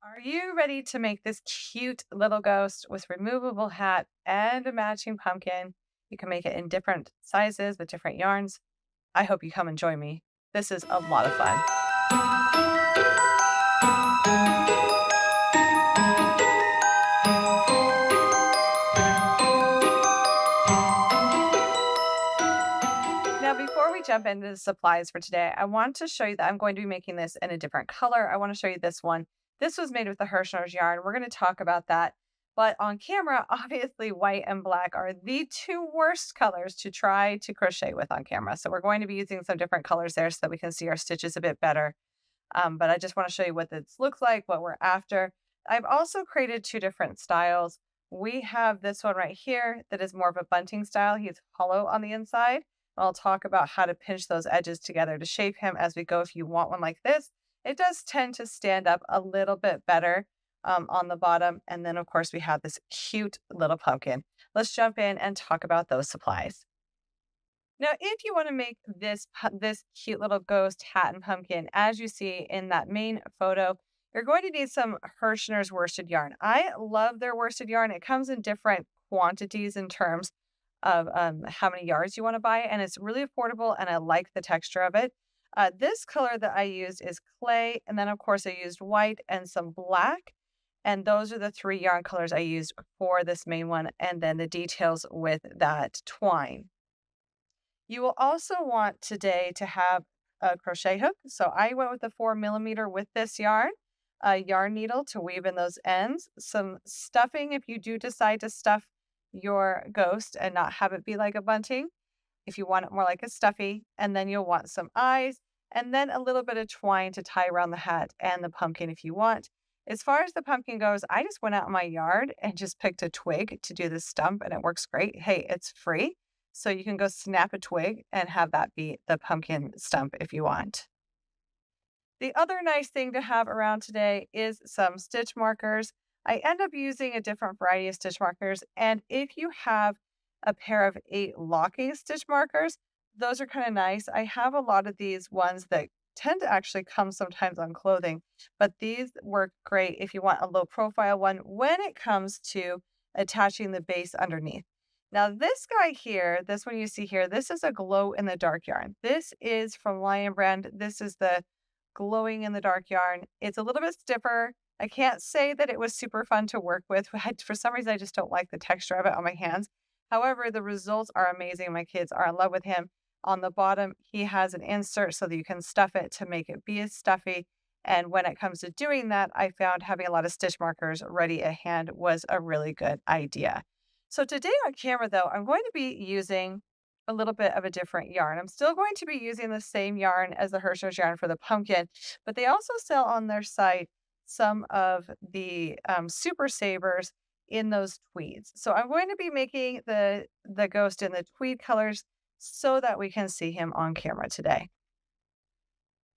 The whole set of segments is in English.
Are you ready to make this cute little ghost with removable hat and a matching pumpkin? You can make it in different sizes with different yarns. I hope you come and join me. This is a lot of fun. Now, before we jump into the supplies for today, I want to show you that I'm going to be making this in a different color. I want to show you this one. This was made with the Hirschner's yarn. We're going to talk about that. But on camera, obviously, white and black are the two worst colors to try to crochet with on camera. So we're going to be using some different colors there so that we can see our stitches a bit better. But I just want to show you what this looks like, what we're after. I've also created two different styles. We have this one right here that is more of a bunting style. He's hollow on the inside. I'll talk about how to pinch those edges together to shape him as we go if you want one like this. It does tend to stand up a little bit better on the bottom. And then, of course, we have this cute little pumpkin. Let's jump in and talk about those supplies. Now, if you want to make this cute little ghost hat and pumpkin, as you see in that main photo, you're going to need some Hirschner's worsted yarn. I love their worsted yarn. It comes in different quantities in terms of how many yards you want to buy, and it's really affordable, and I like the texture of it. This color that I used is clay, and then of course I used white and some black, and those are the three yarn colors I used for this main one, and then the details with that twine. You will also want today to have a crochet hook. So I went with the 4mm with this yarn, a yarn needle to weave in those ends, some stuffing if you do decide to stuff your ghost and not have it be like a bunting, if you want it more like a stuffy, and then you'll want some eyes, and then a little bit of twine to tie around the hat and the pumpkin if you want. As far as the pumpkin goes, I just went out in my yard and just picked a twig to do the stump, and it works great. Hey, it's free. So you can go snap a twig and have that be the pumpkin stump if you want. The other nice thing to have around today is some stitch markers. I end up using a different variety of stitch markers. And if you have a pair of 8 locking stitch markers, those are kind of nice. I have a lot of these ones that tend to actually come sometimes on clothing, but these work great if you want a low profile one when it comes to attaching the base underneath. Now this guy here, this one you see here, this is a glow in the dark yarn. This is from Lion Brand. This is the glowing in the dark yarn. It's a little bit stiffer. I can't say that it was super fun to work with. For some reason, I just don't like the texture of it on my hands. However, the results are amazing. My kids are in love with him. On the bottom, he has an insert so that you can stuff it to make it be as stuffy. And when it comes to doing that, I found having a lot of stitch markers ready at hand was a really good idea. So today on camera, though, I'm going to be using a little bit of a different yarn. I'm still going to be using the same yarn as the Hirschner's yarn for the pumpkin, but they also sell on their site some of the super savers in those tweeds. So I'm going to be making the ghost in the tweed colors so that we can see him on camera today.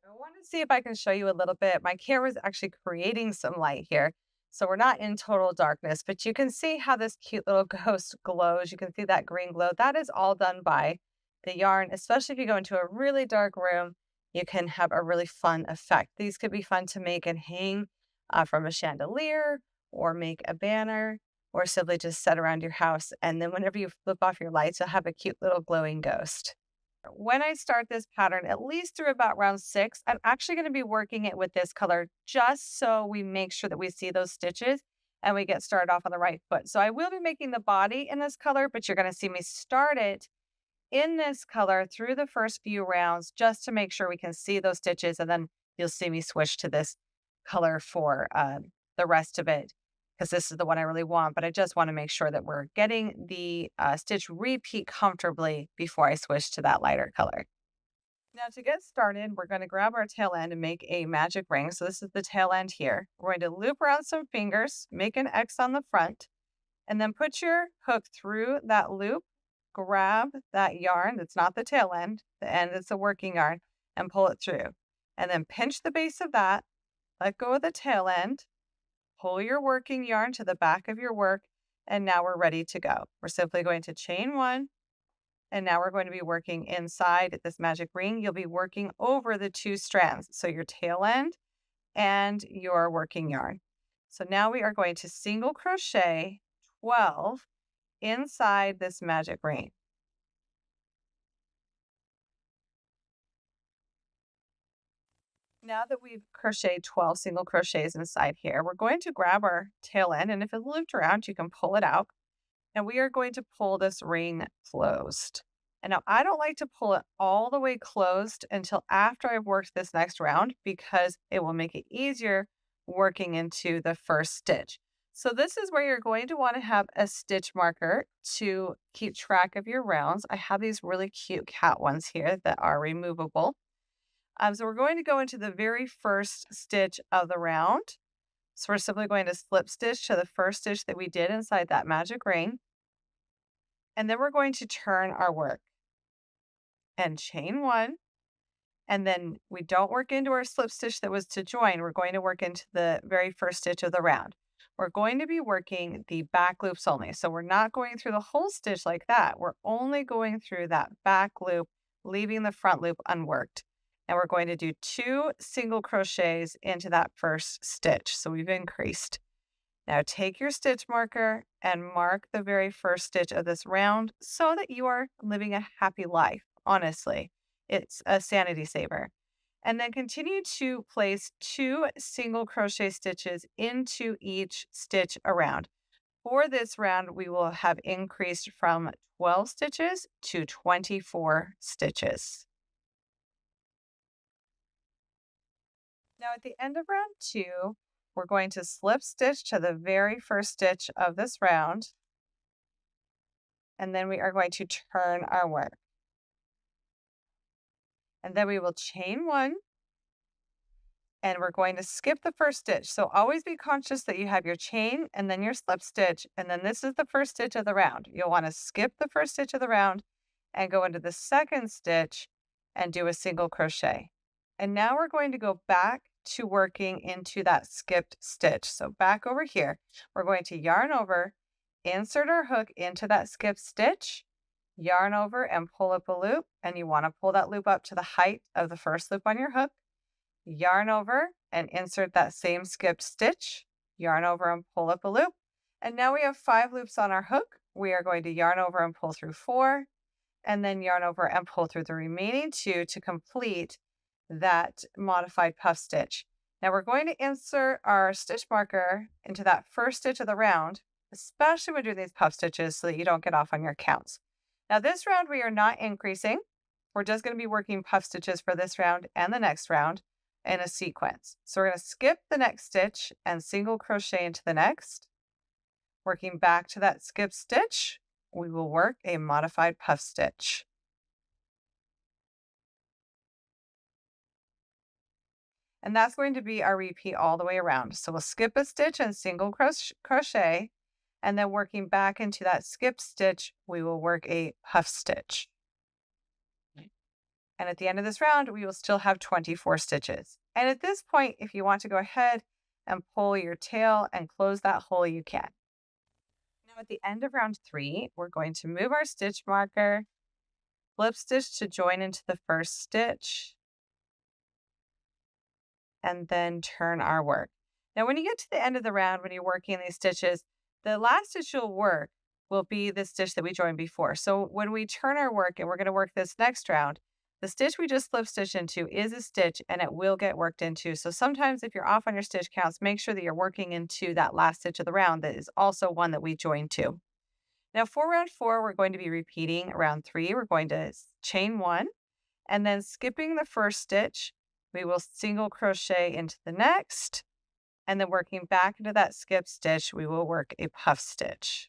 I want to see if I can show you a little bit. My camera is actually creating some light here. So we're not in total darkness, but you can see how this cute little ghost glows. You can see that green glow. That is all done by the yarn, especially if you go into a really dark room, you can have a really fun effect. These could be fun to make and hang from a chandelier or make a banner or simply just set around your house. And then whenever you flip off your lights, you'll have a cute little glowing ghost. When I start this pattern, at least through about round 6, I'm actually going to be working it with this color just so we make sure that we see those stitches and we get started off on the right foot. So I will be making the body in this color, but you're going to see me start it in this color through the first few rounds just to make sure we can see those stitches. And then you'll see me switch to this color for the rest of it, because this is the one I really want, but I just want to make sure that we're getting the stitch repeat comfortably before I switch to that lighter color. Now to get started, we're going to grab our tail end and make a magic ring. So this is the tail end here. We're going to loop around some fingers, make an X on the front, and then put your hook through that loop, grab that yarn that's not the tail end, the end that's the working yarn, and pull it through. And then pinch the base of that, let go of the tail end, pull your working yarn to the back of your work, and now we're ready to go. We're simply going to chain 1, and now we're going to be working inside this magic ring. You'll be working over the 2 strands, so your tail end and your working yarn. So now we are going to single crochet 12 inside this magic ring. Now that we've crocheted 12 single crochets inside here, we're going to grab our tail end, and if it's looped around, you can pull it out. And we are going to pull this ring closed. And now I don't like to pull it all the way closed until after I've worked this next round because it will make it easier working into the first stitch. So this is where you're going to want to have a stitch marker to keep track of your rounds. I have these really cute cat ones here that are removable. So we're going to go into the very first stitch of the round. So we're simply going to slip stitch to the first stitch that we did inside that magic ring. And then we're going to turn our work and chain one. And then we don't work into our slip stitch that was to join. We're going to work into the very first stitch of the round. We're going to be working the back loops only. So we're not going through the whole stitch like that. We're only going through that back loop, leaving the front loop unworked. And we're going to do 2 single crochets into that first stitch. So we've increased. Now take your stitch marker and mark the very first stitch of this round so that you are living a happy life. Honestly, it's a sanity saver. And then continue to place 2 single crochet stitches into each stitch around. For this round, we will have increased from 12 stitches to 24 stitches. Now at the end of round 2, we're going to slip stitch to the very first stitch of this round, and then we are going to turn our work. And then we will chain 1, and we're going to skip the first stitch. So always be conscious that you have your chain and then your slip stitch, and then this is the first stitch of the round. You'll want to skip the first stitch of the round and go into the second stitch and do a single crochet. And now we're going to go back to working into that skipped stitch. So back over here, we're going to yarn over, insert our hook into that skipped stitch, yarn over and pull up a loop. And you want to pull that loop up to the height of the first loop on your hook, yarn over and insert that same skipped stitch, yarn over and pull up a loop. And now we have 5 loops on our hook. We are going to yarn over and pull through 4, and then yarn over and pull through the remaining 2 to complete that modified puff stitch. Now we're going to insert our stitch marker into that first stitch of the round, especially when doing these puff stitches so that you don't get off on your counts. Now this round we are not increasing. We're just going to be working puff stitches for this round and the next round in a sequence. So we're going to skip the next stitch and single crochet into the next. Working back to that skip stitch, we will work a modified puff stitch. And that's going to be our repeat all the way around. So we'll skip a stitch and single crochet, and then working back into that skip stitch, we will work a puff stitch. And at the end of this round, we will still have 24 stitches. And at this point, if you want to go ahead and pull your tail and close that hole, you can. Now at the end of round 3, we're going to move our stitch marker, flip stitch to join into the first stitch, and then turn our work. Now, when you get to the end of the round, when you're working these stitches, the last stitch you'll work will be the stitch that we joined before. So when we turn our work and we're going to work this next round, the stitch we just slip stitch into is a stitch and it will get worked into. So sometimes if you're off on your stitch counts, make sure that you're working into that last stitch of the round that is also one that we joined to. Now for round 4, we're going to be repeating round 3. We're going to chain 1 and then skipping the first stitch, we will single crochet into the next, and then working back into that skip stitch, we will work a puff stitch.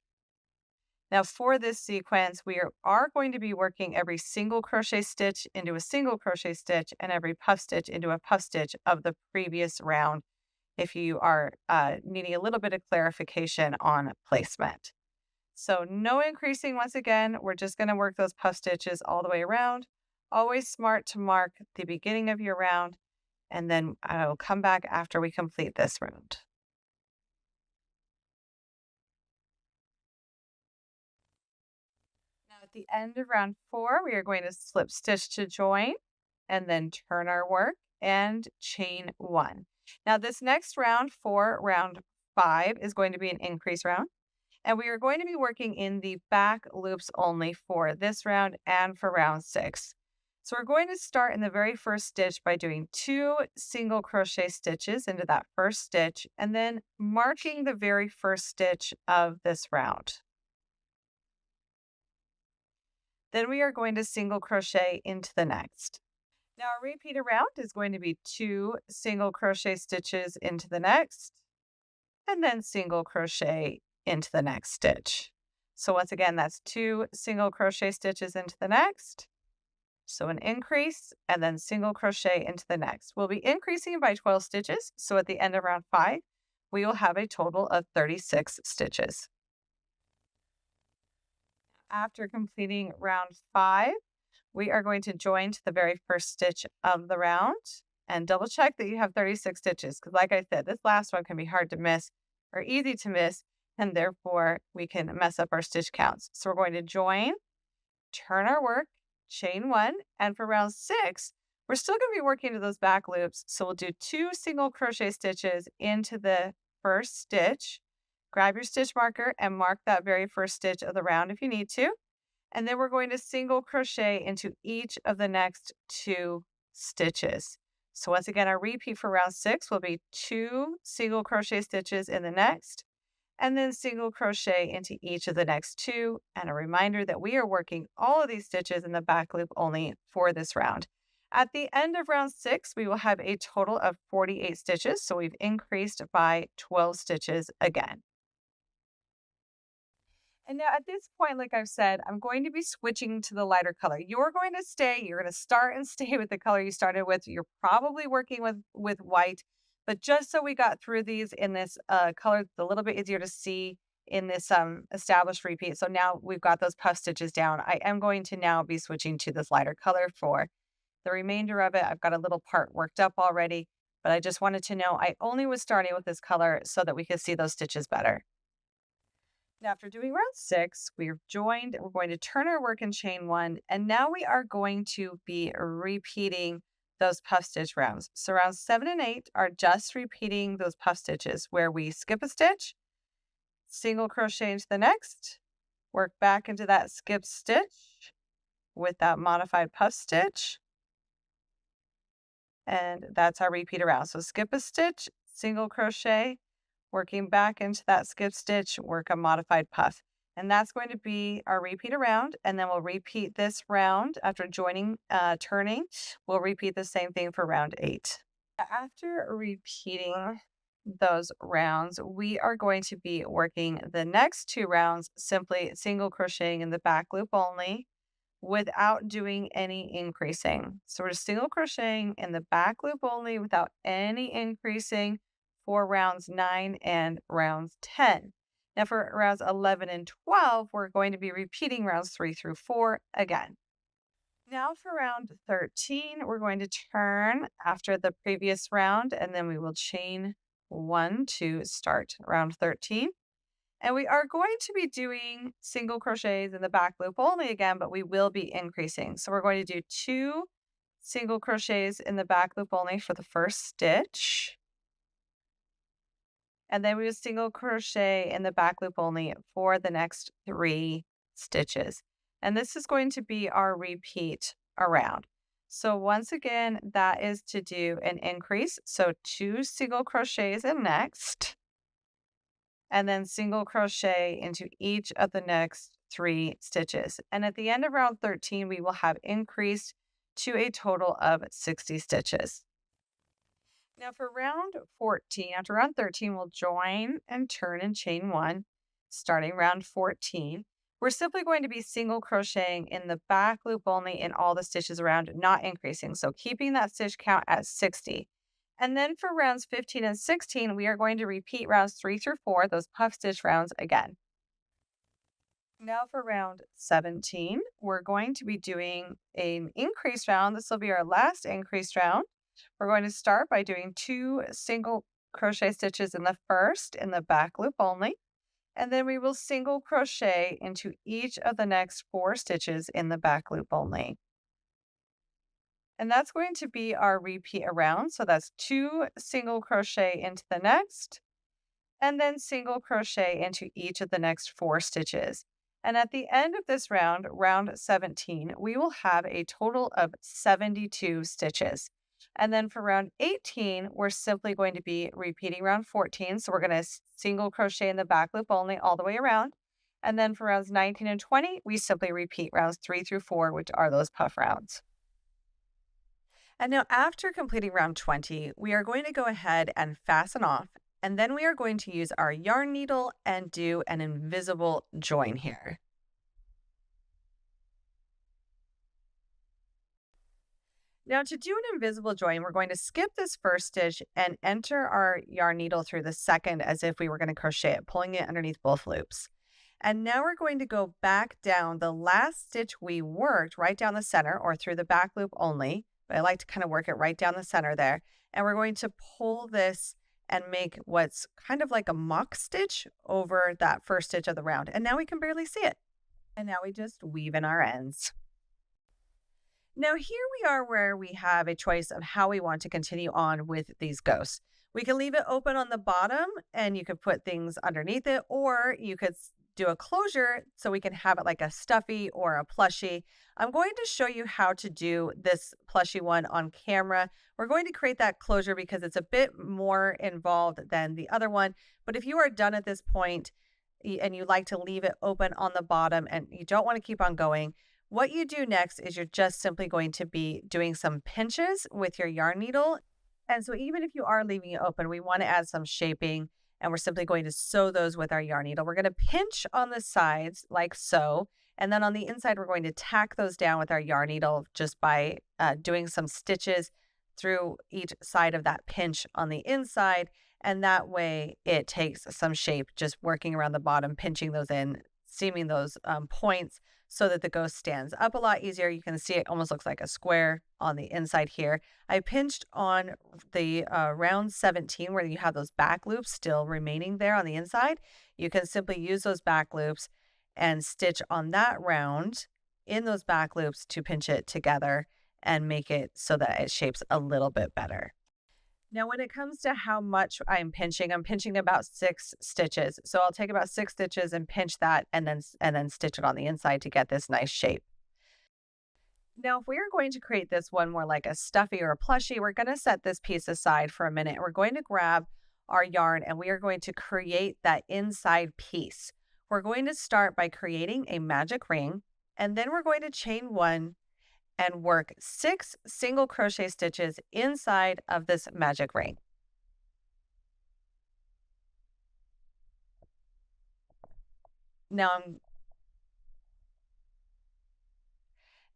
Now for this sequence, we are going to be working every single crochet stitch into a single crochet stitch and every puff stitch into a puff stitch of the previous round if you are needing a little bit of clarification on placement. So no increasing once again, we're just going to work those puff stitches all the way around. Always smart to mark the beginning of your round, and then I will come back after we complete this round. Now at the end of round 4, we are going to slip stitch to join and then turn our work and chain 1. Now this next round, for round 5 is going to be an increase round. And we are going to be working in the back loops only for this round and for round 6. So we're going to start in the very first stitch by doing 2 single crochet stitches into that first stitch and then marking the very first stitch of this round. Then we are going to single crochet into the next. Now our repeat around is going to be 2 single crochet stitches into the next and then single crochet into the next stitch. So once again, that's 2 single crochet stitches into the next. So an increase and then single crochet into the next. We'll be increasing by 12 stitches. So at the end of round 5, we will have a total of 36 stitches. After completing round 5, we are going to join to the very first stitch of the round and double check that you have 36 stitches. Because like I said, this last one can be hard to miss or easy to miss, and therefore we can mess up our stitch counts. So we're going to join, turn our work, chain 1, and for round 6, we're still going to be working to those back loops. So we'll do 2 single crochet stitches into the first stitch. Grab your stitch marker and mark that very first stitch of the round if you need to. And then we're going to single crochet into each of the next 2 stitches. So once again, our repeat for round 6 will be 2 single crochet stitches in the next, and then single crochet into each of the next 2. And a reminder that we are working all of these stitches in the back loop only for this round. At the end of round 6, we will have a total of 48 stitches. So we've increased by 12 stitches again. And now at this point, like I've said, I'm going to be switching to the lighter color. You're going to start and stay with the color you started with. You're probably working with white, but just so we got through these in this color, it's a little bit easier to see in this established repeat. So now we've got those puff stitches down. I am going to now be switching to this lighter color for the remainder of it. I've got a little part worked up already, but I just wanted to know I only was starting with this color so that we could see those stitches better. Now, after doing round 6, we're joined, we're going to turn our work and chain 1, and now we are going to be repeating those puff stitch rounds. So rounds 7 and 8 are just repeating those puff stitches where we skip a stitch, single crochet into the next, work back into that skip stitch with that modified puff stitch, and that's our repeat around. So skip a stitch, single crochet, working back into that skip stitch, work a modified puff. And that's going to be our repeat around. And then we'll repeat this round after joining, turning. We'll repeat the same thing for round 8. After repeating those rounds, we are going to be working the next 2 rounds simply single crocheting in the back loop only without doing any increasing. So we're single crocheting in the back loop only without any increasing for rounds 9 and rounds 10. Now for rounds 11 and 12, we're going to be repeating rounds 3 through 4 again. Now for round 13, we're going to turn after the previous round, and then we will chain 1 to start round 13. And we are going to be doing single crochets in the back loop only again, but we will be increasing. So we're going to do 2 single crochets in the back loop only for the first stitch. And then we will single crochet in the back loop only for the next 3 stitches. And this is going to be our repeat around. So once again, that is to do an increase. So 2 single crochets in next, and then single crochet into each of the next 3 stitches. And at the end of round 13, we will have increased to a total of 60 stitches. Now for round 14, after round 13, we'll join and turn and chain 1, starting round 14. We're simply going to be single crocheting in the back loop only in all the stitches around, not increasing. So keeping that stitch count at 60. And then for rounds 15 and 16, we are going to repeat rounds 3 through 4, those puff stitch rounds again. Now for round 17, we're going to be doing an increase round. This will be our last increase round. We're going to start by doing 2 single crochet stitches in the first in the back loop only, and then we will single crochet into each of the next 4 stitches in the back loop only. And that's going to be our repeat around. So that's 2 single crochet into the next, and then single crochet into each of the next 4 stitches. And at the end of this round, round 17, we will have a total of 72 stitches. And then for round 18, we're simply going to be repeating round 14. So we're going to single crochet in the back loop only all the way around. And then for rounds 19 and 20, we simply repeat rounds 3 through 4, which are those puff rounds. And now after completing round 20, we are going to go ahead and fasten off, and then we are going to use our yarn needle and do an invisible join here. Now to do an invisible join, we're going to skip this first stitch and enter our yarn needle through the second as if we were going to crochet it, pulling it underneath both loops. And now we're going to go back down the last stitch we worked right down the center or through the back loop only. But I like to kind of work it right down the center there. And we're going to pull this and make what's kind of like a mock stitch over that first stitch of the round. And now we can barely see it. And now we just weave in our ends. Now here we are where we have a choice of how we want to continue on with these ghosts. We can leave it open on the bottom and you could put things underneath it, or you could do a closure so we can have it like a stuffy or a plushie. I'm going to show you how to do this plushie one on camera. We're going to create that closure because it's a bit more involved than the other one. But if you are done at this point and you like to leave it open on the bottom and you don't want to keep on going, what you do next is you're just simply going to be doing some pinches with your yarn needle. And so even if you are leaving it open, we want to add some shaping, and we're simply going to sew those with our yarn needle. We're going to pinch on the sides like so, and then on the inside, we're going to tack those down with our yarn needle just by doing some stitches through each side of that pinch on the inside. And that way it takes some shape, just working around the bottom, pinching those in, seaming those points so that the ghost stands up a lot easier. You can see it almost looks like a square on the inside here. I pinched on the round 17 where you have those back loops still remaining there on the inside. You can simply use those back loops and stitch on that round in those back loops to pinch it together and make it so that it shapes a little bit better. Now, when it comes to how much I'm pinching about 6 stitches. So I'll take about 6 stitches and pinch that and then stitch it on the inside to get this nice shape. Now, if we are going to create this one more like a stuffy or a plushie, we're going to set this piece aside for a minute. We're going to grab our yarn and we are going to create that inside piece. We're going to start by creating a magic ring, and then we're going to chain 1 and work 6 single crochet stitches inside of this magic ring. Now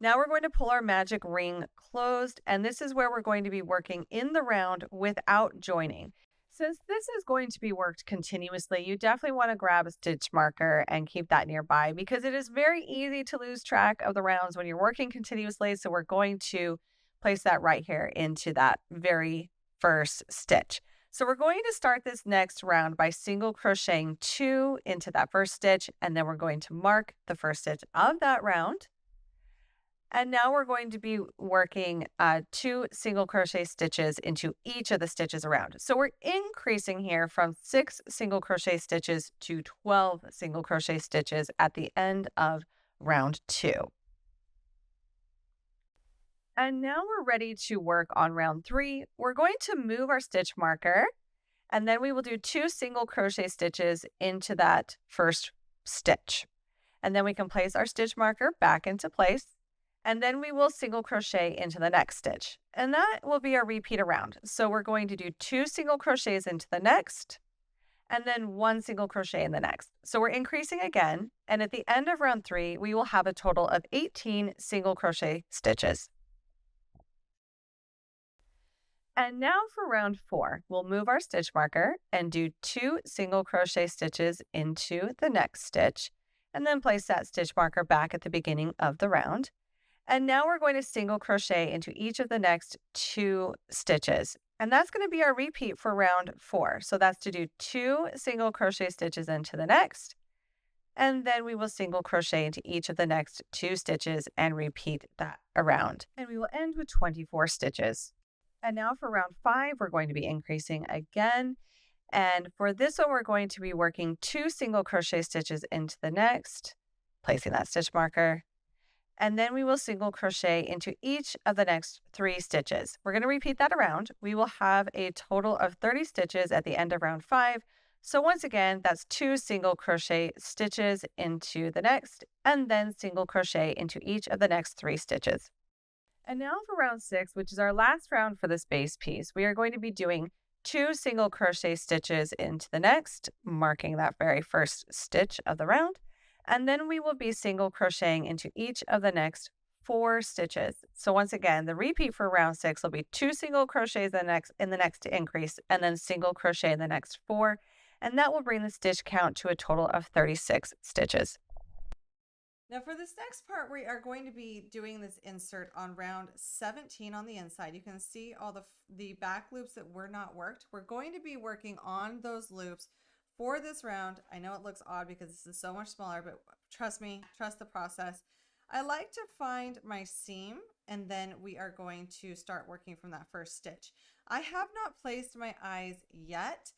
we're going to pull our magic ring closed, and this is where we're going to be working in the round without joining. Since this is going to be worked continuously, you definitely want to grab a stitch marker and keep that nearby because it is very easy to lose track of the rounds when you're working continuously. So we're going to place that right here into that very first stitch. So we're going to start this next round by single crocheting 2 into that first stitch, and then we're going to mark the first stitch of that round. And now we're going to be working 2 single crochet stitches into each of the stitches around. So we're increasing here from 6 single crochet stitches to 12 single crochet stitches at the end of round 2. And now we're ready to work on round 3. We're going to move our stitch marker, and then we will do 2 single crochet stitches into that first stitch. And then we can place our stitch marker back into place. And then we will single crochet into the next stitch. And that will be our repeat around. So we're going to do 2 single crochets into the next, and then 1 single crochet in the next. So we're increasing again. And at the end of round 3, we will have a total of 18 single crochet stitches. And now for round 4, we'll move our stitch marker and do 2 single crochet stitches into the next stitch, and then place that stitch marker back at the beginning of the round. And now we're going to single crochet into each of the next 2 stitches. And that's going to be our repeat for round 4. So that's to do 2 single crochet stitches into the next. And then we will single crochet into each of the next 2 stitches and repeat that around. And we will end with 24 stitches. And now for round 5, we're going to be increasing again. And for this one, we're going to be working 2 single crochet stitches into the next, placing that stitch marker, and then we will single crochet into each of the next 3 stitches. We're going to repeat that around. We will have a total of 30 stitches at the end of round 5. So once again, that's 2 single crochet stitches into the next, and then single crochet into each of the next 3 stitches. And now for round 6, which is our last round for this base piece, we are going to be doing 2 single crochet stitches into the next, marking that very first stitch of the round. And then we will be single crocheting into each of the next 4 stitches. So once again, the repeat for round 6 will be 2 single crochets in the next increase, and then single crochet in the next 4. And that will bring the stitch count to a total of 36 stitches. Now for this next part, we are going to be doing this insert on round 17 on the inside. You can see all the back loops that were not worked. We're going to be working on those loops for this round. I know it looks odd because this is so much smaller, but trust me, trust the process. I like to find my seam, and then we are going to start working from that first stitch. I have not placed my eyes yet,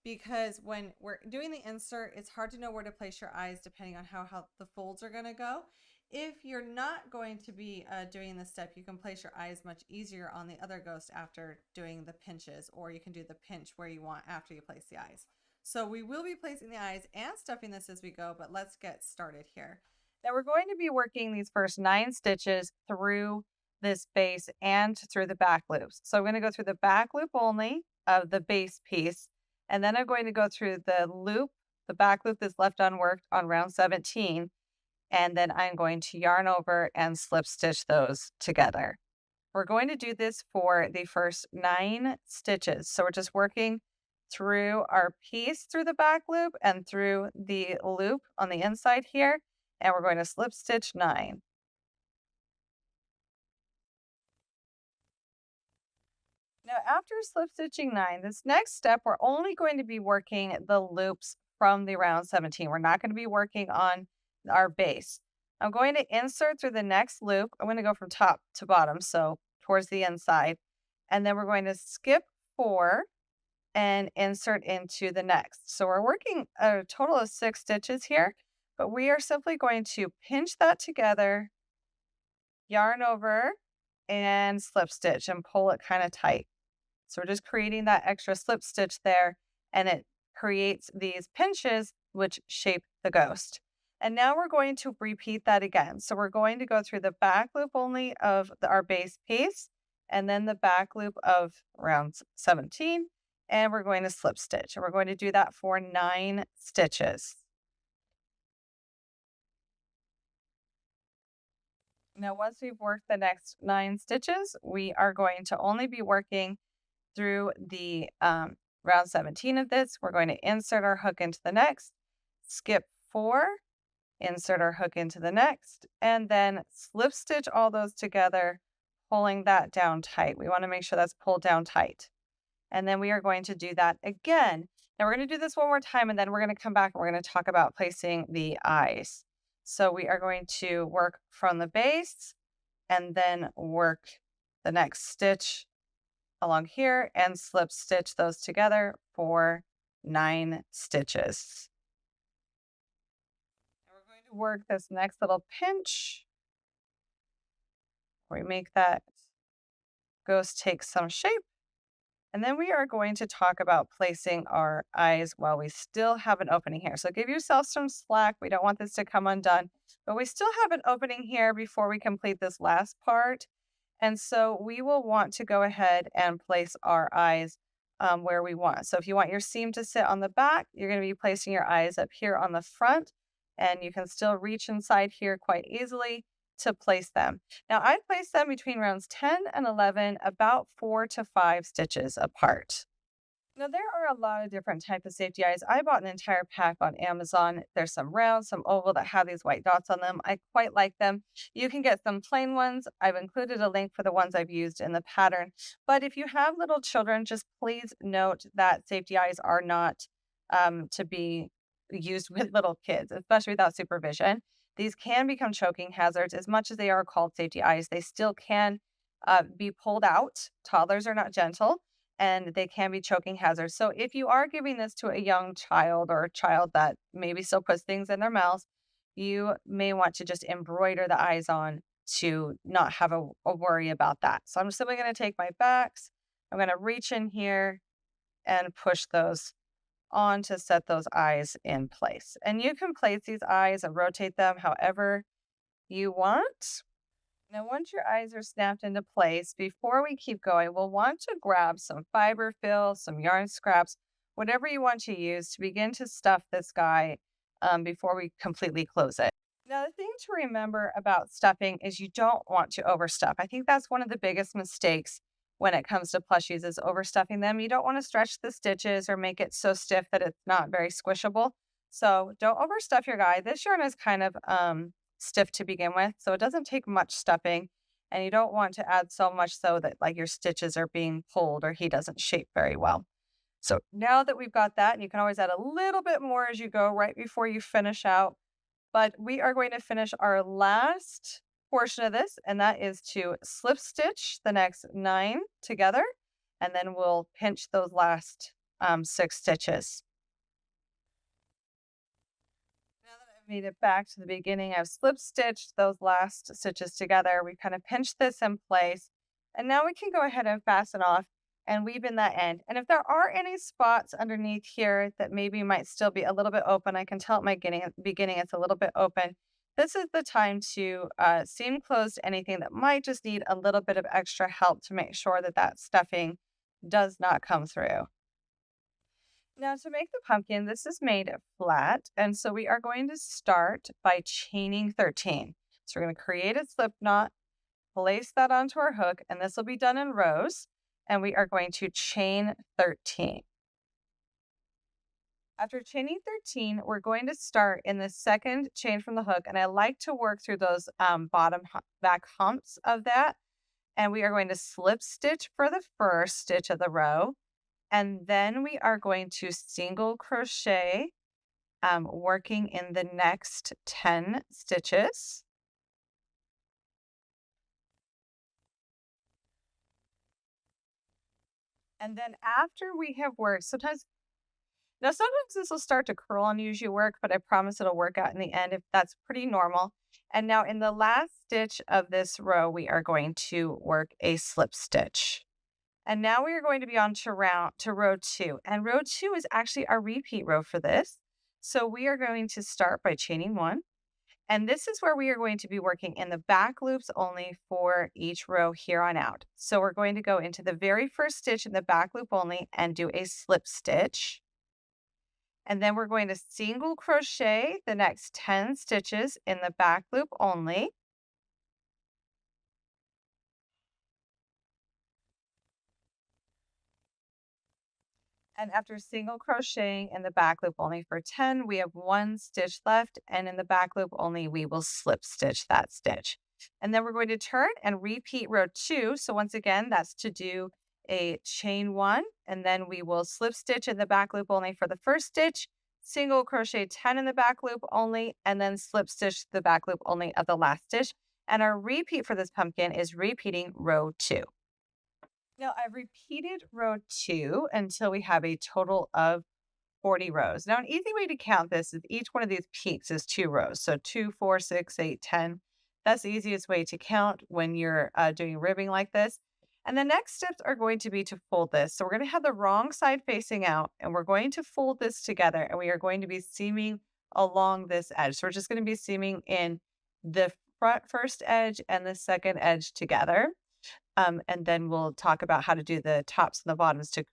because when we're doing the insert, it's hard to know where to place your eyes depending on how the folds are going to go. If you're not going to be doing this step, you can place your eyes much easier on the other ghost after doing the pinches, or you can do the pinch where you want after you place the eyes. So we will be placing the eyes and stuffing this as we go, but let's get started here. Now we're going to be working these first 9 stitches through this base and through the back loops. So I'm going to go through the back loop only of the base piece, and then I'm going to go through the back loop that's left unworked on round 17, and then I'm going to yarn over and slip stitch those together. We're going to do this for the first 9 stitches. So we're just working through our piece through the back loop and through the loop on the inside here, and we're going to slip stitch 9. Now, after slip stitching 9, this next step, we're only going to be working the loops from the round 17. We're not going to be working on our base. I'm going to insert through the next loop. I'm going to go from top to bottom, so towards the inside. And then we're going to skip 4 and insert into the next. So we're working a total of 6 stitches here, but we are simply going to pinch that together, yarn over, and slip stitch and pull it kind of tight. So we're just creating that extra slip stitch there, and it creates these pinches which shape the ghost. And now we're going to repeat that again. So we're going to go through the back loop only of our base piece, and then the back loop of round 17, and we're going to slip stitch. And we're going to do that for 9 stitches. Now, once we've worked the next 9 stitches, we are going to only be working through the round 17 of this. We're going to insert our hook into the next, skip 4, insert our hook into the next, and then slip stitch all those together, pulling that down tight. We want to make sure that's pulled down tight. And then we are going to do that again. Now we're going to do this one more time, and then we're going to come back and we're going to talk about placing the eyes. So we are going to work from the base and then work the next stitch along here and slip stitch those together for 9 stitches. And we're going to work this next little pinch. We make that ghost take some shape. And then we are going to talk about placing our eyes while we still have an opening here. So give yourself some slack. We don't want this to come undone, but we still have an opening here before we complete this last part. And so we will want to go ahead and place our eyes where we want. So if you want your seam to sit on the back, you're going to be placing your eyes up here on the front, and you can still reach inside here quite easily to place them. Now I place them between rounds 10 and 11, about 4 to 5 stitches apart. Now there are a lot of different types of safety eyes. I bought an entire pack on Amazon. There's some round, some oval that have these white dots on them. I quite like them. You can get some plain ones. I've included a link for the ones I've used in the pattern. But if you have little children, just please note that safety eyes are not to be used with little kids, especially without supervision. These can become choking hazards. As much as they are called safety eyes, they still can be pulled out. Toddlers are not gentle. and they can be choking hazards. So if you are giving this to a young child or a child that maybe still puts things in their mouths, you may want to just embroider the eyes on to not have a worry about that. So I'm simply going to take my backs. I'm going to reach in here and push those on to set those eyes in place. And you can place these eyes and rotate them however you want. Now, once your eyes are snapped into place, before we keep going, we'll want to grab some fiber fill, some yarn scraps, whatever you want to use to begin to stuff this guy before we completely close it. Now, the thing to remember about stuffing is you don't want to overstuff. I think that's one of the biggest mistakes when it comes to plushies is overstuffing them. You don't want to stretch the stitches or make it so stiff that it's not very squishable. So don't overstuff your guy. This yarn is kind of stiff to begin with, so it doesn't take much stuffing, and you don't want to add so much so that like your stitches are being pulled or he doesn't shape very well. So now that we've got that, and you can always add a little bit more as you go right before you finish out, but we are going to finish our last portion of this, and that is to slip stitch the next 9 together, and then we'll pinch those last 6 stitches. Now that I've made it back to the beginning, I've slip stitched those last stitches together. We kind of pinched this in place, and now we can go ahead and fasten off and weave in that end. And if there are any spots underneath here that maybe might still be a little bit open, I can tell at my beginning it's a little bit open. This is the time to seam close anything that might just need a little bit of extra help to make sure that that stuffing does not come through. Now to make the pumpkin, this is made flat, and so we are going to start by chaining 13. So we're going to create a slip knot, place that onto our hook, and this will be done in rows, and we are going to chain 13. After chaining 13, we're going to start in the second chain from the hook, and I like to work through those back humps of that, and we are going to slip stitch for the first stitch of the row, and then we are going to single crochet, working in the next 10 stitches. And then after we have worked, sometimes this will start to curl on you as you work, but I promise it'll work out in the end if that's pretty normal. And now in the last stitch of this row, we are going to work a slip stitch. And now we are going to be on to row 2. And row 2 is actually our repeat row for this. So we are going to start by chaining 1. And this is where we are going to be working in the back loops only for each row here on out. So we're going to go into the very first stitch in the back loop only and do a slip stitch. And then we're going to single crochet the next 10 stitches in the back loop only. And after single crocheting in the back loop only for 10, we have 1 stitch left, and in the back loop only, we will slip stitch that stitch. And then we're going to turn and repeat row 2. So once again, that's to do a chain 1, and then we will slip stitch in the back loop only for the first stitch, single crochet 10 in the back loop only, and then slip stitch the back loop only of the last stitch. And our repeat for this pumpkin is repeating row 2. Now I've repeated row 2 until we have a total of 40 rows. Now an easy way to count this is each one of these peaks is 2 rows. So 2, 4, 6, 8, 10. That's the easiest way to count when you're doing ribbing like this. And the next steps are going to be to fold this. So we're going to have the wrong side facing out, and we're going to fold this together, and we are going to be seaming along this edge. So we're just going to be seaming in the first edge and the second edge together. And then we'll talk about how to do the tops and the bottoms to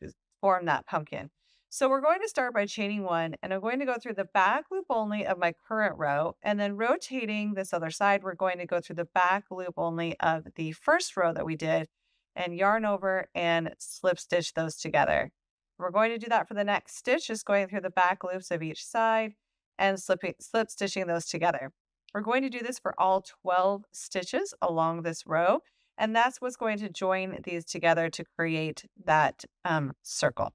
form that pumpkin. So we're going to start by chaining 1, and I'm going to go through the back loop only of my current row, and then rotating this other side, we're going to go through the back loop only of the first row that we did, and yarn over and slip stitch those together. We're going to do that for the next stitch, just going through the back loops of each side and slip stitching those together. We're going to do this for all 12 stitches along this row. And that's what's going to join these together to create that circle.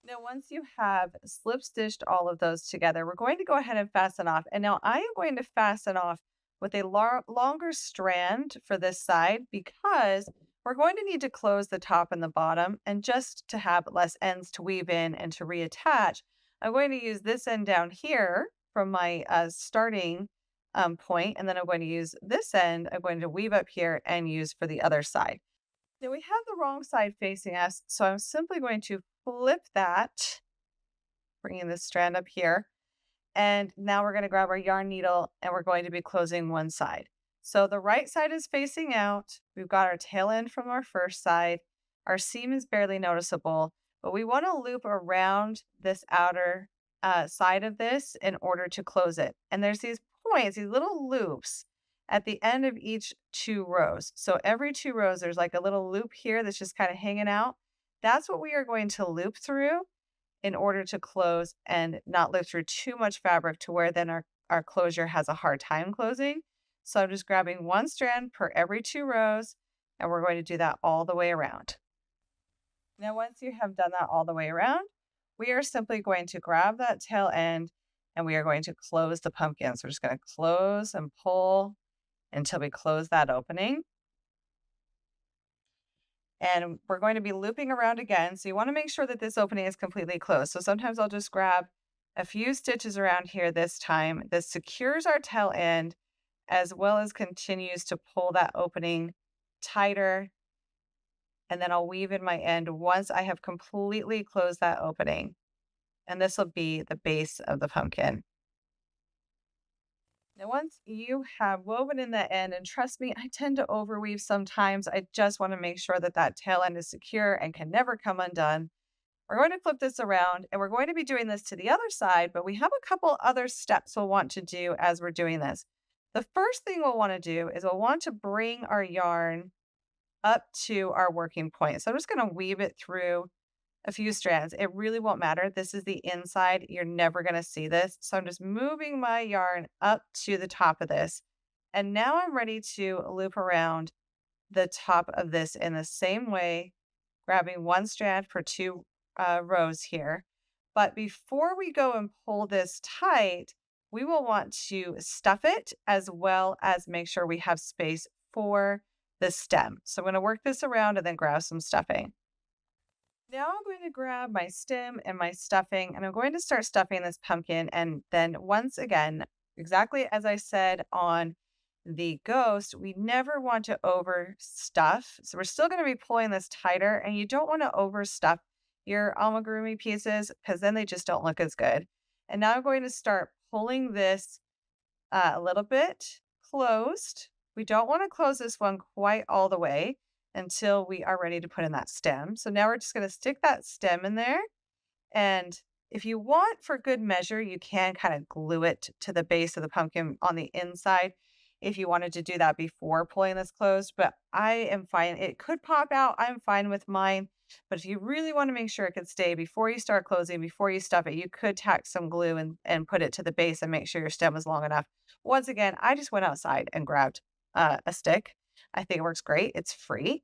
Now, once you have slip stitched all of those together, we're going to go ahead and fasten off. And now I am going to fasten off with a longer strand for this side because we're going to need to close the top and the bottom, and just to have less ends to weave in and to reattach, I'm going to use this end down here from my starting point, and then I'm going to use this end, I'm going to weave up here and use for the other side. Now we have the wrong side facing us, so I'm simply going to flip that, bringing this strand up here. And now we're going to grab our yarn needle and we're going to be closing one side. So the right side is facing out. We've got our tail end from our first side. Our seam is barely noticeable, but we want to loop around this outer side of this in order to close it. And there's these points, these little loops at the end of each 2 rows. So every 2 rows, there's like a little loop here that's just kind of hanging out. That's what we are going to loop through in order to close and not lift through too much fabric to where then our closure has a hard time closing. So I'm just grabbing one strand per every 2 rows, and we're going to do that all the way around. Now, once you have done that all the way around, we are simply going to grab that tail end and we are going to close the pumpkin. So we're just going to close and pull until we close that opening. And we're going to be looping around again. So you want to make sure that this opening is completely closed. So sometimes I'll just grab a few stitches around here this time. This secures our tail end as well as continues to pull that opening tighter. And then I'll weave in my end once I have completely closed that opening. And this will be the base of the pumpkin. Now, once you have woven in that end, and trust me, I tend to overweave sometimes. I just want to make sure that that tail end is secure and can never come undone. We're going to flip this around and we're going to be doing this to the other side, but we have a couple other steps we'll want to do as we're doing this. The first thing we'll want to do is we'll want to bring our yarn up to our working point. So I'm just going to weave it through a few strands. It really won't matter. This is the inside. You're never going to see this. So I'm just moving my yarn up to the top of this. And now I'm ready to loop around the top of this in the same way, grabbing one strand for 2 rows here. But before we go and pull this tight, we will want to stuff it as well as make sure we have space for the stem. So I'm going to work this around and then grab some stuffing. Now I'm going to grab my stem and my stuffing, and I'm going to start stuffing this pumpkin. And then once again, exactly as I said on the ghost, we never want to overstuff. So we're still going to be pulling this tighter, and you don't want to overstuff your amigurumi pieces because then they just don't look as good. And now I'm going to start pulling this a little bit closed. We don't want to close this one quite all the way until we are ready to put in that stem. So now we're just going to stick that stem in there. And if you want, for good measure, you can kind of glue it to the base of the pumpkin on the inside if you wanted to do that before pulling this closed. But I am fine. It could pop out. I'm fine with mine. But if you really want to make sure it could stay before you start closing, before you stuff it, you could tack some glue and put it to the base and make sure your stem is long enough. Once again, I just went outside and grabbed a stick. I think it works great. It's free.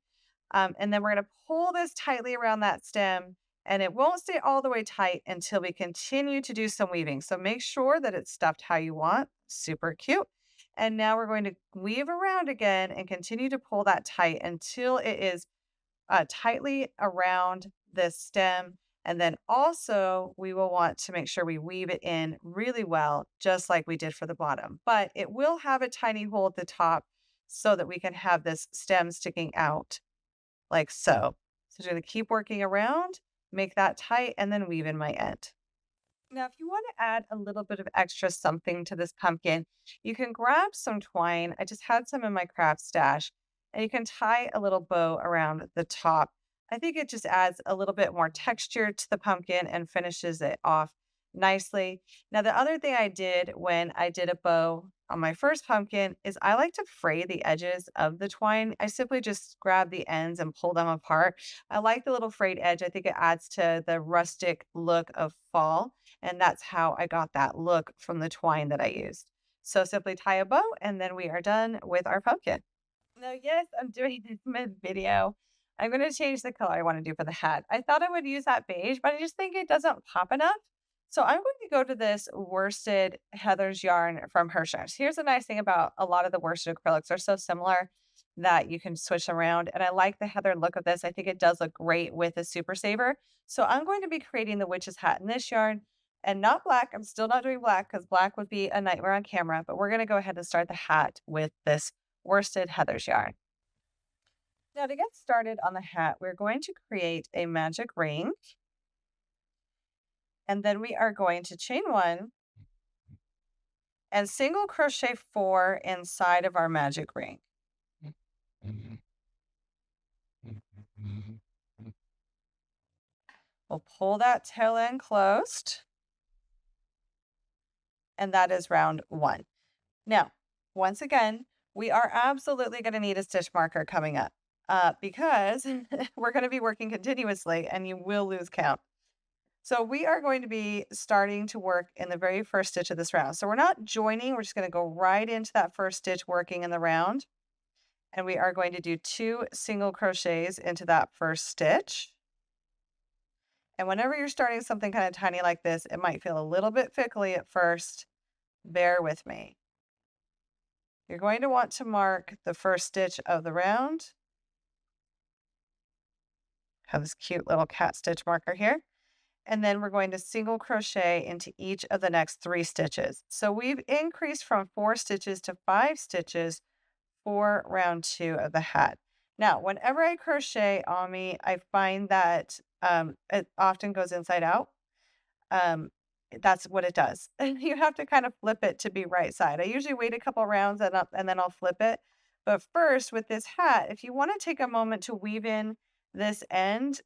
And then we're going to pull this tightly around that stem, and it won't stay all the way tight until we continue to do some weaving. So make sure that it's stuffed how you want. Super cute. And now we're going to weave around again and continue to pull that tight until it is tightly around the stem. And then also we will want to make sure we weave it in really well, just like we did for the bottom. But it will have a tiny hole at the top so that we can have this stem sticking out like so. So I'm going to keep working around, make that tight, and then weave in my end. Now, if you want to add a little bit of extra something to this pumpkin, you can grab some twine. I just had some in my craft stash, and you can tie a little bow around the top. I think it just adds a little bit more texture to the pumpkin and finishes it off nicely. Now, the other thing I did when I did a bow on my first pumpkin is I like to fray the edges of the twine. I simply just grab the ends and pull them apart. I like the little frayed edge. I think it adds to the rustic look of fall. And that's how I got that look from the twine that I used. So simply tie a bow and then we are done with our pumpkin. Now, yes, I'm doing this mid-video. I'm going to change the color I want to do for the hat. I thought I would use that beige, but I just think it doesn't pop enough. So I'm going to go to this worsted Heather's yarn from Hershey's. Here's the nice thing about a lot of the worsted acrylics are so similar. that you can switch around. And I like the heather look of this. I think it does look great with a super saver. So I'm going to be creating the witch's hat in this yarn and not black. I'm still not doing black because black would be a nightmare on camera, but we're going to go ahead and start the hat with this worsted heather's yarn. Now to get started on the hat, we're going to create a magic ring. And then we are going to chain 1 and single crochet 4 inside of our magic ring. We'll pull that tail end closed, and that is round 1. Now, once again, we are absolutely going to need a stitch marker coming up because we're going to be working continuously and you will lose count. So we are going to be starting to work in the very first stitch of this round. So we're not joining, we're just going to go right into that first stitch working in the round. And we are going to do 2 single crochets into that first stitch. And whenever you're starting something kind of tiny like this, it might feel a little bit fickly at first. Bear with me. You're going to want to mark the first stitch of the round. Have this cute little cat stitch marker here. And then we're going to single crochet into each of the next 3 stitches. So we've increased from 4 stitches to 5 stitches for round 2 of the hat. Now, whenever I crochet Ami, I find that it often goes inside out. That's what it does. And you have to kind of flip it to be right side. I usually wait a couple rounds and then I'll flip it. But first with this hat, if you want to take a moment to weave in this end,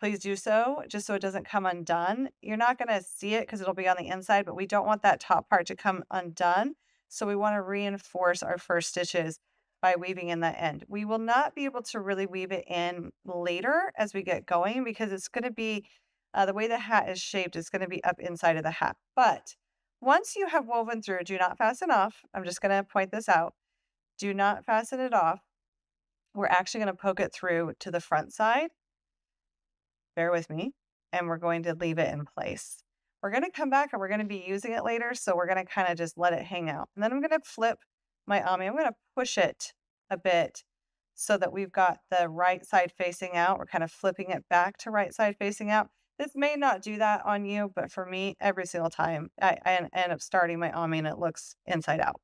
please do so, just so it doesn't come undone. You're not going to see it because it'll be on the inside, but we don't want that top part to come undone. So we want to reinforce our first stitches by weaving in that end. We will not be able to really weave it in later as we get going because it's going to be, the way the hat is shaped, it's going to be up inside of the hat. But once you have woven through, do not fasten off. I'm just going to point this out. Do not fasten it off. We're actually going to poke it through to the front side. Bear with me, and we're going to leave it in place. We're going to come back and we're going to be using it later, so we're going to kind of just let it hang out. And then I'm going to flip my Ami. I'm going to push it a bit so that we've got the right side facing out. We're kind of flipping it back to right side facing out. This may not do that on you, but for me, every single time I end up starting my Ami and it looks inside out.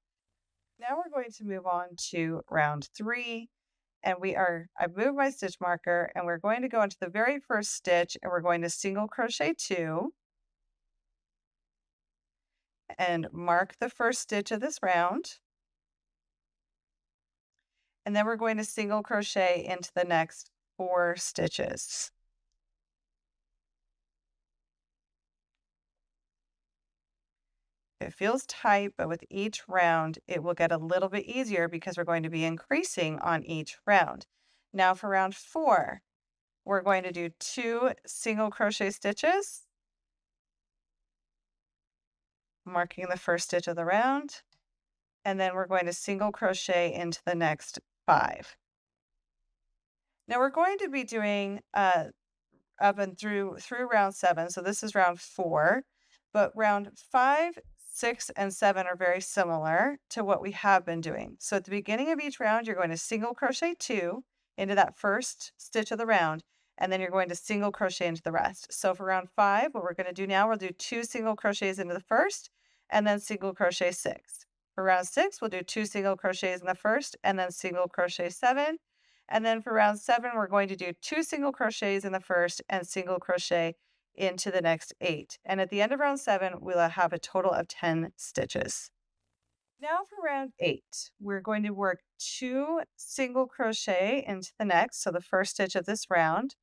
Now we're going to move on to round 3. And I've moved my stitch marker and we're going to go into the very first stitch and we're going to single crochet 2 and mark the first stitch of this round. And then we're going to single crochet into the next 4 stitches. It feels tight, but with each round, it will get a little bit easier because we're going to be increasing on each round. Now for round 4, we're going to do 2 single crochet stitches, marking the first stitch of the round, and then we're going to single crochet into the next 5. Now we're going to be doing up and through round 7, so this is round 4, but round 5, 6, and 7 are very similar to what we have been doing. So at the beginning of each round, you're going to single crochet 2 into that first stitch of the round, and then you're going to single crochet into the rest. So for round 5, what we're going to do now, we'll do 2 single crochets into the first, and then single crochet 6. For round 6, we'll do 2 single crochets in the first, and then single crochet 7. And then for round 7, we're going to do 2 single crochets in the first and single crochet into the next 8. And at the end of round 7, we'll have a total of 10 stitches. Now for round 8, we're going to work 2 single crochet into the next, so the first stitch of this round,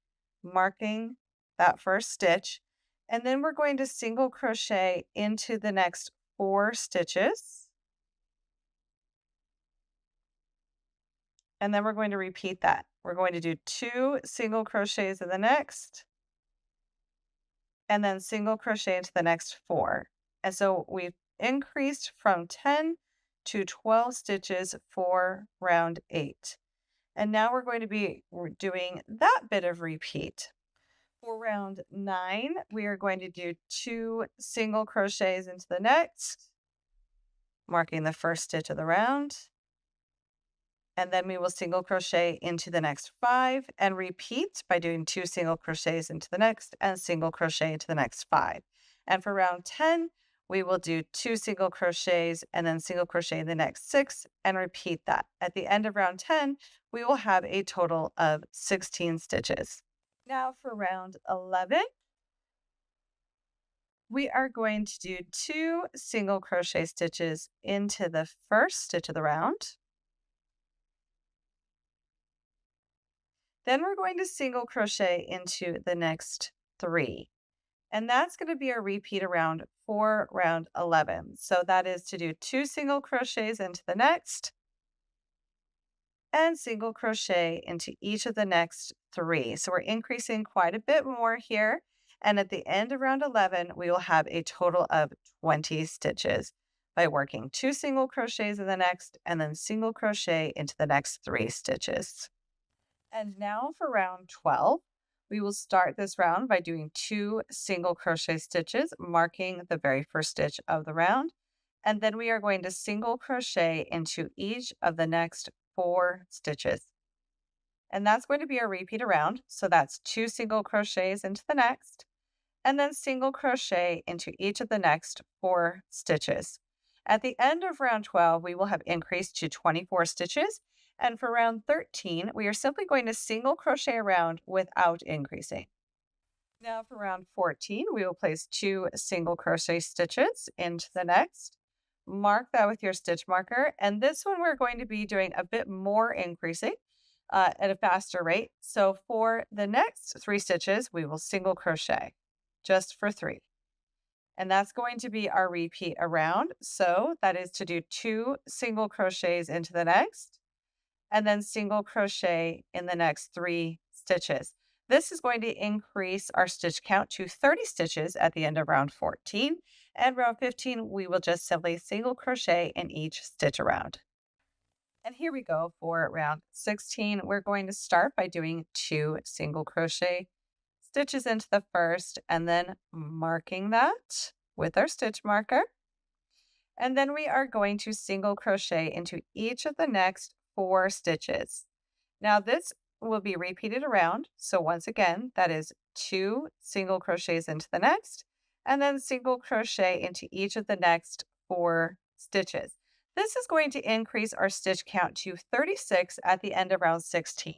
marking that first stitch. And then we're going to single crochet into the next 4 stitches. And then we're going to repeat that. We're going to do 2 single crochets in the next, and then single crochet into the next 4. And so we've increased from 10 to 12 stitches for round 8. And now we're going to be doing that bit of repeat. For round 9, we are going to do 2 single crochets into the next, marking the first stitch of the round. and then we will single crochet into the next 5 and repeat by doing 2 single crochets into the next and single crochet into the next 5. And for round 10, we will do 2 single crochets and then single crochet in the next 6 and repeat that. At the end of round 10, we will have a total of 16 stitches. Now for round 11, we are going to do 2 single crochet stitches into the first stitch of the round. Then we're going to single crochet into the next 3. And that's going to be a repeat around for round 11. So that is to do 2 single crochets into the next and single crochet into each of the next 3. So we're increasing quite a bit more here. And at the end of round 11, we will have a total of 20 stitches by working 2 single crochets in the next and then single crochet into the next 3 stitches. And now for round 12, we will start this round by doing 2 single crochet stitches, marking the very first stitch of the round. And then we are going to single crochet into each of the next 4 stitches. And that's going to be a repeat around. So that's 2 single crochets into the next, and then single crochet into each of the next 4 stitches. At the end of round 12, we will have increased to 24 stitches. And for round 13, we are simply going to single crochet around without increasing. Now for round 14, we will place 2 single crochet stitches into the next. Mark that with your stitch marker. And this one, we're going to be doing a bit more increasing at a faster rate. So for the next 3 stitches, we will single crochet just for 3. And that's going to be our repeat around. So that is to do 2 single crochets into the next and then single crochet in the next 3 stitches. This is going to increase our stitch count to 30 stitches at the end of round 14. And round 15, we will just simply single crochet in each stitch around. And here we go for round 16. We're going to start by doing 2 single crochet stitches into the first and then marking that with our stitch marker. And then we are going to single crochet into each of the next 4 stitches. Now this will be repeated around. So once again, that is 2 single crochets into the next and then single crochet into each of the next 4 stitches. This is going to increase our stitch count to 36 at the end of round 16.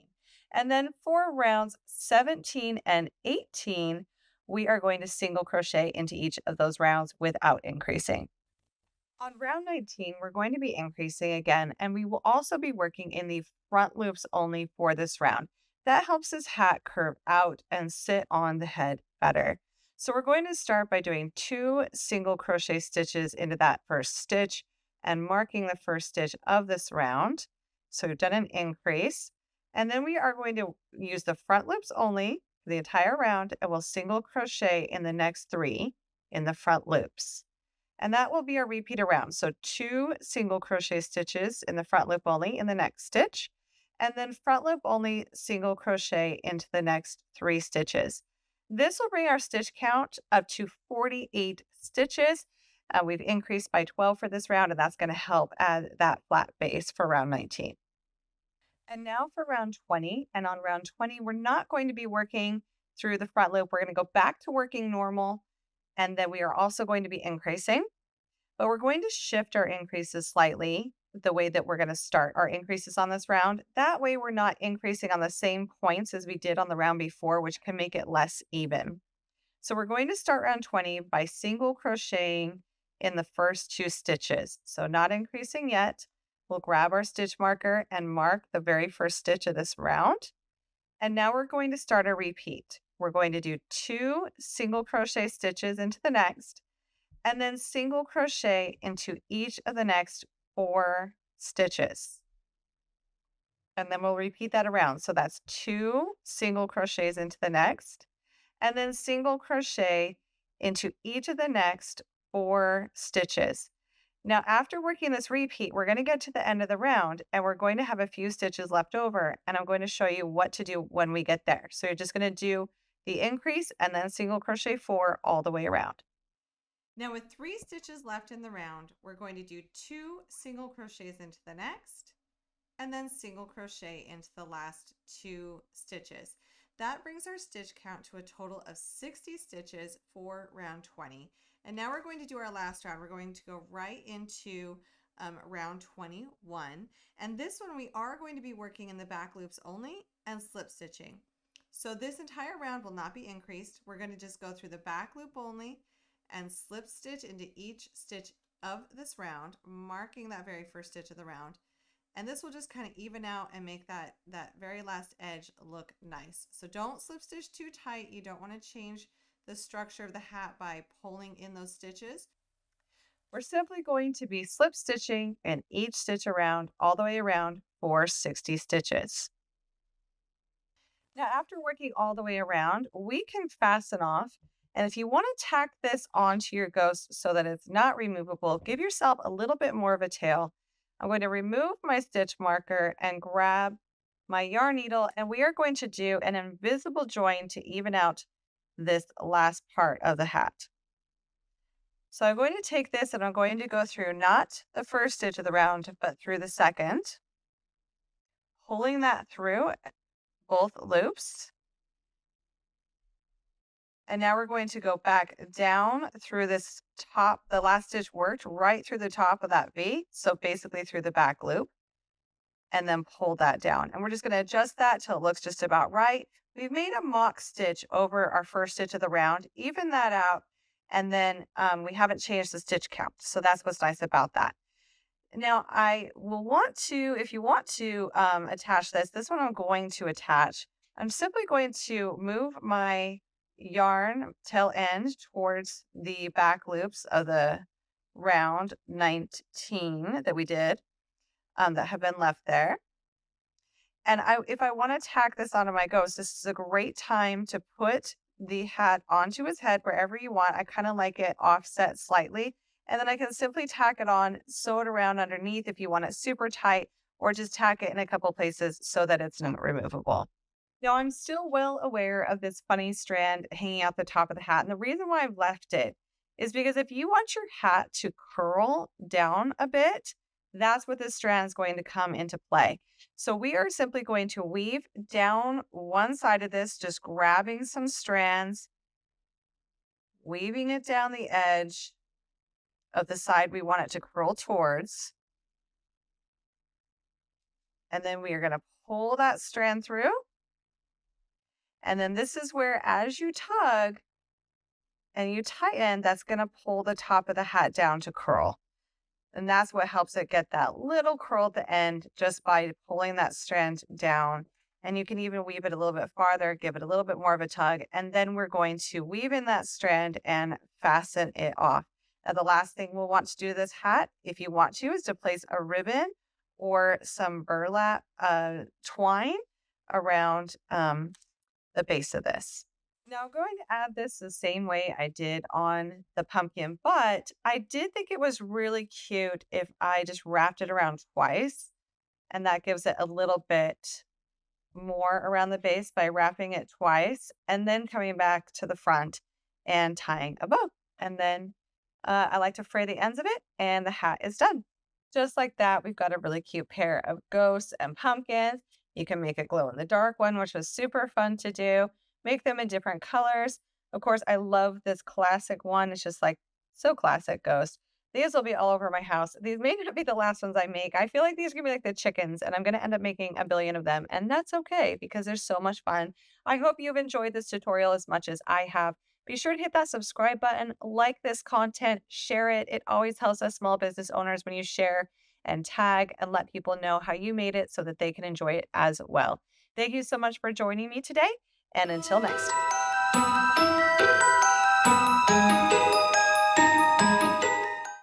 And then for rounds 17 and 18, we are going to single crochet into each of those rounds without increasing. On round 19, we're going to be increasing again, and we will also be working in the front loops only for this round. That helps this hat curve out and sit on the head better. So we're going to start by doing 2 single crochet stitches into that first stitch and marking the first stitch of this round. So we've done an increase. And then we are going to use the front loops only for the entire round, and we'll single crochet in the next 3 in the front loops. And that will be a repeat around. So 2 single crochet stitches in the front loop only in the next stitch, and then front loop only single crochet into the next 3 stitches. This will bring our stitch count up to 48 stitches. We've increased by 12 for this round, and that's going to help add that flat base for round 19. And now for round 20. And on round 20, we're not going to be working through the front loop. We're going to go back to working normal. And then we are also going to be increasing, but we're going to shift our increases slightly the way that we're going to start our increases on this round. That way we're not increasing on the same points as we did on the round before, which can make it less even. So we're going to start round 20 by single crocheting in the first 2 stitches. So not increasing yet. We'll grab our stitch marker and mark the very first stitch of this round. And now we're going to start a repeat. We're going to do 2 single crochet stitches into the next, and then single crochet into each of the next 4 stitches. And then we'll repeat that around. So that's 2 single crochets into the next, and then single crochet into each of the next 4 stitches. Now, after working this repeat, we're going to get to the end of the round and we're going to have a few stitches left over, and I'm going to show you what to do when we get there. So you're just going to do the increase and then single crochet 4 all the way around. Now with 3 stitches left in the round, we're going to do 2 single crochets into the next and then single crochet into the last 2 stitches. That brings our stitch count to a total of 60 stitches for round 20. And now we're going to do our last round. We're going to go right into round 21. And this one we are going to be working in the back loops only and slip stitching. So this entire round will not be increased. We're going to just go through the back loop only and slip stitch into each stitch of this round, marking that very first stitch of the round. And this will just kind of even out and make that very last edge look nice. So don't slip stitch too tight. You don't want to change the structure of the hat by pulling in those stitches. We're simply going to be slip stitching in each stitch around all the way around for 60 stitches. Now, after working all the way around, we can fasten off. And if you want to tack this onto your ghost so that it's not removable, give yourself a little bit more of a tail. I'm going to remove my stitch marker and grab my yarn needle, and we are going to do an invisible join to even out this last part of the hat. So I'm going to take this and I'm going to go through not the first stitch of the round, but through the second, pulling that through both loops. And now we're going to go back down through this top, the last stitch worked right through the top of that V. So basically through the back loop, and then pull that down. And we're just going to adjust that till it looks just about right. We've made a mock stitch over our first stitch of the round, even that out. And then we haven't changed the stitch count. So that's what's nice about that. Now I will want to, if you want to attach this one I'm going to attach. I'm simply going to move my yarn tail end towards the back loops of the round 19 that we did that have been left there. And if I want to tack this onto my ghost, this is a great time to put the hat onto his head wherever you want. I kind of like it offset slightly. And then I can simply tack it on, sew it around underneath if you want it super tight, or just tack it in a couple places so that it's not removable. Now, I'm still well aware of this funny strand hanging out the top of the hat. And the reason why I've left it is because if you want your hat to curl down a bit, that's what this strand is going to come into play. So we are simply going to weave down one side of this, just grabbing some strands, weaving it down the edge of the side we want it to curl towards. And then we are going to pull that strand through. And then this is where, as you tug and you tighten, that's going to pull the top of the hat down to curl. And that's what helps it get that little curl at the end just by pulling that strand down. And you can even weave it a little bit farther, give it a little bit more of a tug. And then we're going to weave in that strand and fasten it off. Now, the last thing we'll want to do to this hat, if you want to, is to place a ribbon or some burlap twine around the base of this. Now I'm going to add this the same way I did on the pumpkin, but I did think it was really cute if I just wrapped it around twice, and that gives it a little bit more around the base by wrapping it twice and then coming back to the front and tying a bow. And then I like to fray the ends of it and the hat is done. Just like that, we've got a really cute pair of ghosts and pumpkins. You can make a glow in the dark one, which was super fun to do. Make them in different colors. Of course, I love this classic one. It's just like so classic ghost. These will be all over my house. These may not be the last ones I make. I feel like these are going to be like the chickens, and I'm going to end up making a billion of them. And that's okay because they're so much fun. I hope you've enjoyed this tutorial as much as I have. Be sure to hit that subscribe button, like this content, share it. It always helps us small business owners when you share and tag and let people know how you made it so that they can enjoy it as well. Thank you so much for joining me today. And until next time.